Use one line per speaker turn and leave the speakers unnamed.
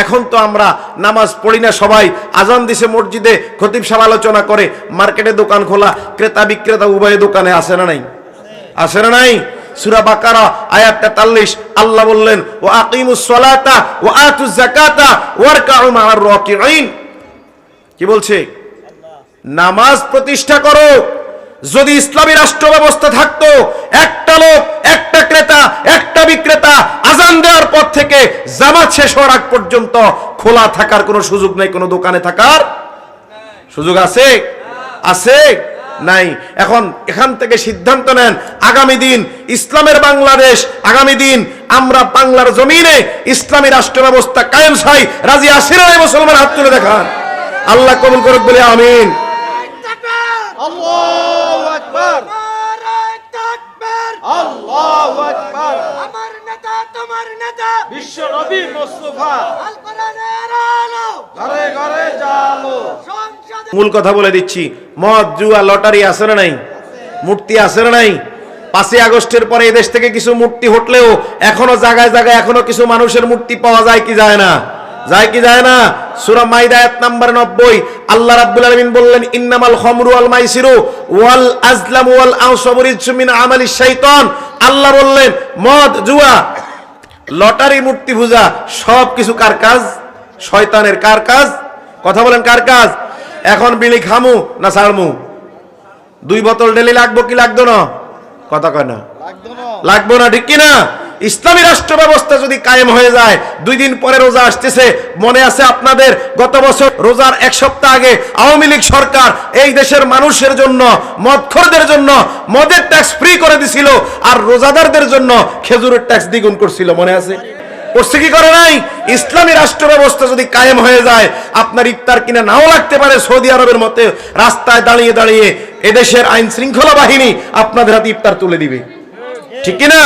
এখন তো আমরা নামাজ পড়ি না, সবাই আজান দিছে মসজিদে, খতিব সাহেব আলোচনা করে, মার্কেটে দোকান খোলা, ক্রেতা বিক্রেতা উভয় দোকানে আসে না নাই? আসে না নাই? সূরা বাকারা আয়াত 43 আল্লাহ বললেন ওয়া আকিমুস সালাতা ওয়া আতুজ যাকাতা ওয়ারকাউ মা'আর রাকিঈন। কি বলছে? নামাজ প্রতিষ্ঠা করো। যদি ইসলামী রাষ্ট্র ব্যবস্থা থাকতো, একটা লোক, একটা ক্রেতা, একটা বিক্রেতা আজান দেওয়ার পর থেকে জামাত শেষ হওয়ার আগ পর্যন্ত খোলা থাকার কোনো সুযোগ নাই, কোনো দোকানে থাকার সুযোগ আছে? আছে? নাই। এখন এখান থেকে সিদ্ধান্ত নেন, আগামী দিন ইসলামের বাংলাদেশ, আগামী দিন আমরা বাংলার জমিনে ইসলামী রাষ্ট্র ব্যবস্থা কায়েম চাই। রাজি আছেন না মুসলমান? হাত তুলে দেখান। আল্লাহ কবুল করুক বলে আমিন।
আল্লাহু আকবার, নারায়ে তাকবীর, আল্লাহু আকবার। আমার নেতা তোমার নেতা বিশ্ব নবী মুস্তাফা, আল কোরআনের আলো ঘরে ঘরে জালো।
মূল কথা বলে দিচ্ছি, মদ, জুয়া, লটারি আছে না নাই? মূর্তি আছে না নাই? 5ই আগস্টের পরে এদেশ থেকে কিছু মূর্তি হটলেও এখনো জায়গায় জায়গায় এখনো কিছু মানুষের মূর্তি পাওয়া যায় কি যায় না? যায় কি যায় না? সূরা মাইদা আয়াত নাম্বার 90 আল্লাহ রাব্বুল আলামিন বললেন ইন্নামাল খামরু ওয়াল মাইসিরু ওয়াল আজলামু ওয়াল আনসাবু রিজসুম মিন আমালিশ শাইতান। আল্লাহ বললেন মদ, জুয়া, লটারি, মূর্তি পূজা সব কিছু কার কাজ? শয়তানের। কার কাজ? কথা বলেন, কার কাজ? এখন বিড়ি খামু না ছাড়মু? 2 বোতল ডেলি লাগবো কি লাগতো না? কথা কয় না? লাগবো না, ঠিক কি না? ইসলামী রাষ্ট্র ব্যবস্থা যদি কায়েম হয়ে যায়, 2 দিন পরে রোজা আসতেছে, মনে আছে আপনাদের? গত বছর রোজার 1 সপ্তাহ আগে আওয়ামী লীগ সরকার এই দেশের মানুষের জন্য, মদখোরদের জন্য মদের ট্যাক্স ফ্রি করে দিছিল, আর রোজাদারদের জন্য খেজুরের ট্যাক্স দ্বিগুণ করছিল, মনে আছে? করছে কি করে নাই? ইসলামী রাষ্ট্র ব্যবস্থা যদি কায়েম হয়ে যায়, আপনার ইফতার কিনা নাও লাগতে পারে সৌদি আরবের মতে, রাস্তায় দাঁড়িয়ে দাঁড়িয়ে এদেশের আইন শৃঙ্খলা বাহিনী আপনাদের হাতে ইফতার তুলে দিবে, ঠিক কিনা?